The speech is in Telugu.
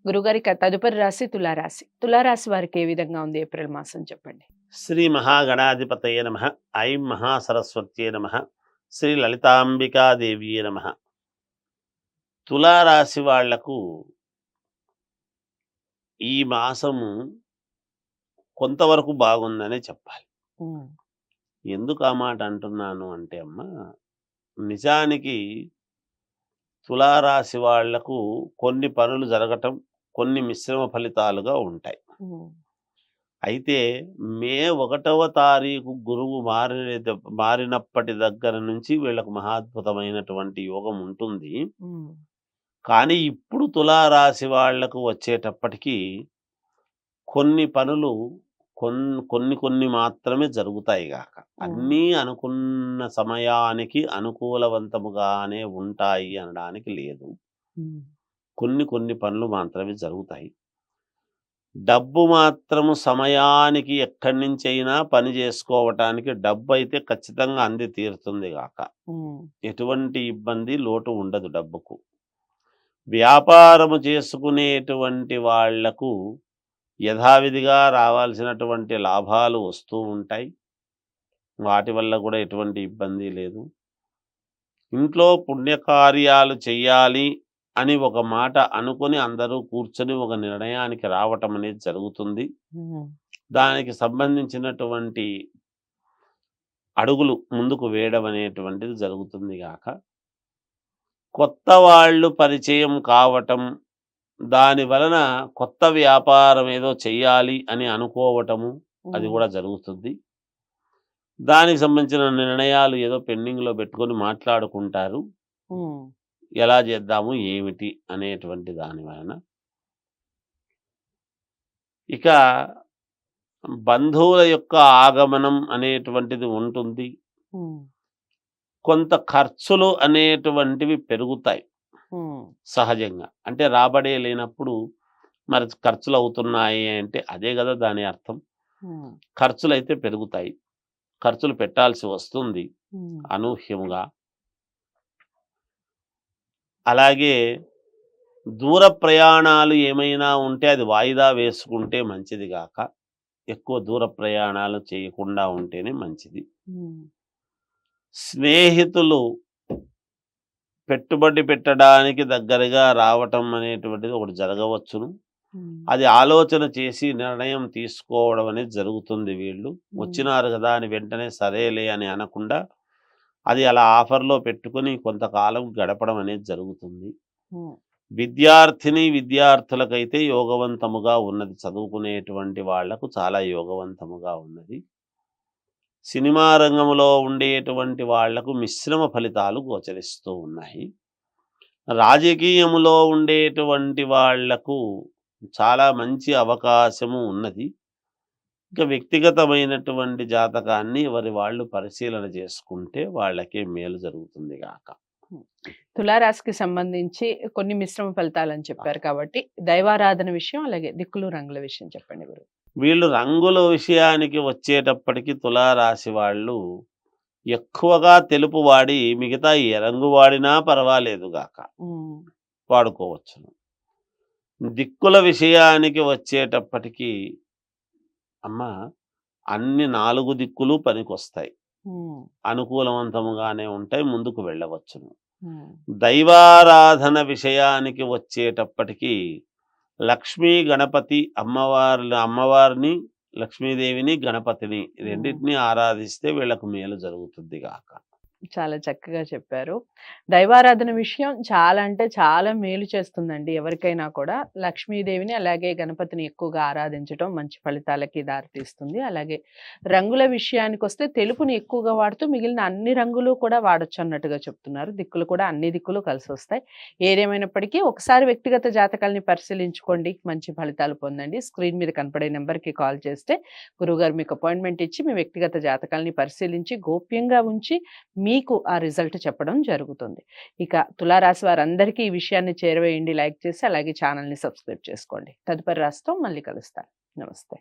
గురుగారి తదుపరి రాశి తులారాశి. తులారాశి వారికి ఏ విధంగా ఉంది ఏప్రిల్ మాసం చెప్పండి? శ్రీ మహాగణాధిపతయ నమ. ఐం మహాసరస్వత్యే నమ. శ్రీ లలితాంబికాదేవియే నమ. తులారాశి వాళ్లకు ఈ మాసము కొంతవరకు బాగుందనే చెప్పాలి. ఎందుకు ఆ మాట అంటున్నాను అంటే నిజానికి తులారాశి వాళ్లకు కొన్ని పనులు జరగటం, కొన్ని మిశ్రమ ఫలితాలుగా ఉంటాయి. అయితే మే 1వ తారీఖు గురువు మారినప్పటి దగ్గర నుంచి వీళ్ళకు మహాద్భుతమైనటువంటి యోగం ఉంటుంది. కానీ ఇప్పుడు తులారాశి వాళ్లకు వచ్చేటప్పటికి కొన్ని పనులు కొన్ని మాత్రమే జరుగుతాయి గాక అన్నీ అనుకున్న సమయానికి అనుకూలవంతముగానే ఉంటాయి అనడానికి లేదు. కొన్ని పనులు మాత్రమే జరుగుతాయి. డబ్బు మాత్రము సమయానికి ఎక్కడి నుంచైనా పని చేసుకోవటానికి డబ్బు అయితే ఖచ్చితంగా అంది తీరుతుంది గాక ఎటువంటి ఇబ్బంది లోటు ఉండదు డబ్బుకు. వ్యాపారము చేసుకునేటువంటి వాళ్లకు యథావిధిగా రావాల్సినటువంటి లాభాలు వస్తూ ఉంటాయి. వాటి వల్ల కూడా ఎటువంటి ఇబ్బంది లేదు. ఇంట్లో పుణ్యకార్యాలు చెయ్యాలి అని ఒక మాట అనుకొని అందరూ కూర్చొని ఒక నిర్ణయానికి రావటం అనేది జరుగుతుంది. దానికి సంబంధించినటువంటి అడుగులు ముందుకు వేయడం అనేటువంటిది జరుగుతుంది గాక కొత్త వాళ్ళు పరిచయం కావటం, దాని వలన కొత్త వ్యాపారం ఏదో చెయ్యాలి అని అనుకోవటము అది కూడా జరుగుతుంది. దానికి సంబంధించిన నిర్ణయాలు ఏదో పెండింగ్లో పెట్టుకొని మాట్లాడుకుంటారు. ఎలా చేద్దాము ఏమిటి అనేటువంటి దాని వలన ఇక బంధువుల యొక్క ఆగమనం అనేటువంటిది ఉంటుంది. కొంత ఖర్చులు అనేటువంటివి పెరుగుతాయి సహజంగా. అంటే రాబడే లేనప్పుడు మరి ఖర్చులు అవుతున్నాయి అంటే అదే కదా దాని అర్థం. ఖర్చులు అయితే పెరుగుతాయి, ఖర్చులు పెట్టాల్సి వస్తుంది అనూహ్యముగా. అలాగే దూర ప్రయాణాలు ఏమైనా ఉంటే అది వాయిదా వేసుకుంటే మంచిది గాక ఎక్కువ దూర ప్రయాణాలు చేయకుండా ఉంటేనే మంచిది. స్నేహితులు పెట్టుబడి పెట్టడానికి దగ్గరగా రావటం అనేటువంటిది ఒకటి జరగవచ్చును. అది ఆలోచన చేసి నిర్ణయం తీసుకోవడం అనేది జరుగుతుంది. వీళ్ళు వచ్చినారు కదా అని వెంటనే సరేలే అని అనకుండా అది అలా ఆఫర్లో పెట్టుకుని కొంతకాలం గడపడం అనేది జరుగుతుంది. విద్యార్థులకైతే యోగవంతముగా ఉన్నది. చదువుకునేటువంటి వాళ్లకు చాలా యోగవంతముగా ఉన్నది. సినిమా రంగంలో ఉండేటువంటి వాళ్లకు మిశ్రమ ఫలితాలు గోచరిస్తూ ఉన్నాయి. రాజకీయములో ఉండేటువంటి వాళ్లకు చాలా మంచి అవకాశము ఉన్నది. ఇక వ్యక్తిగతమైనటువంటి జాతకాన్ని ఎవరి వాళ్ళు పరిశీలన చేసుకుంటే వాళ్ళకే మేలు జరుగుతుంది గాక. తులారాశికి సంబంధించి కొన్ని మిశ్రమ ఫలితాలని చెప్పారు కాబట్టి దైవారాధన విషయం అలాగే దిక్కులు రంగుల విషయం చెప్పండి గురు. వీళ్ళు రంగుల విషయానికి వచ్చేటప్పటికి తులారాశి వాళ్ళు ఎక్కువగా తెలుపు వాడి మిగతా ఏ రంగు వాడినా పర్వాలేదు గాక వాడుకోవచ్చును. దిక్కుల విషయానికి వచ్చేటప్పటికి అన్ని 4 దిక్కులు పనికొస్తాయి, అనుకూలవంతముగానే ఉంటాయి, ముందుకు వెళ్ళవచ్చును. దైవారాధన విషయానికి వచ్చేటప్పటికి లక్ష్మీ గణపతి అమ్మవారిని లక్ష్మీదేవిని గణపతిని రెండింటినీ ఆరాధిస్తే వీళ్ళకు మేలు జరుగుతుంది గాక. చాలా చక్కగా చెప్పారు. దైవారాధన విషయం చాలా అంటే చాలా మేలు చేస్తుందండి ఎవరికైనా కూడా. లక్ష్మీదేవిని అలాగే గణపతిని ఎక్కువగా ఆరాధించడం మంచి ఫలితాలకి దారితీస్తుంది. అలాగే రంగుల విషయానికి వస్తే తెలుపుని ఎక్కువగా వాడుతూ మిగిలిన అన్ని రంగులు కూడా వాడచ్చు అన్నట్టుగా చెప్తున్నారు. దిక్కులు కూడా అన్ని దిక్కులు కలిసి వస్తాయి. ఏదేమైనప్పటికీ ఒకసారి వ్యక్తిగత జాతకాలని పరిశీలించుకోండి, మంచి ఫలితాలు పొందండి. స్క్రీన్ మీద కనపడే నెంబర్కి కాల్ చేస్తే గురువుగారు మీకు అపాయింట్మెంట్ ఇచ్చి మీ వ్యక్తిగత జాతకాలని పరిశీలించి గోప్యంగా ఉంచి మీకు ఆ రిజల్ట్ చెప్పడం జరుగుతుంది. ఇక తులారాశి వారందరికీ ఈ విషయాన్ని చేరవేయండి, లైక్ చేసి అలాగే ఛానల్ని సబ్స్క్రైబ్ చేసుకోండి. తదుపరి రాశితో మళ్ళీ కలుస్తాను. నమస్తే.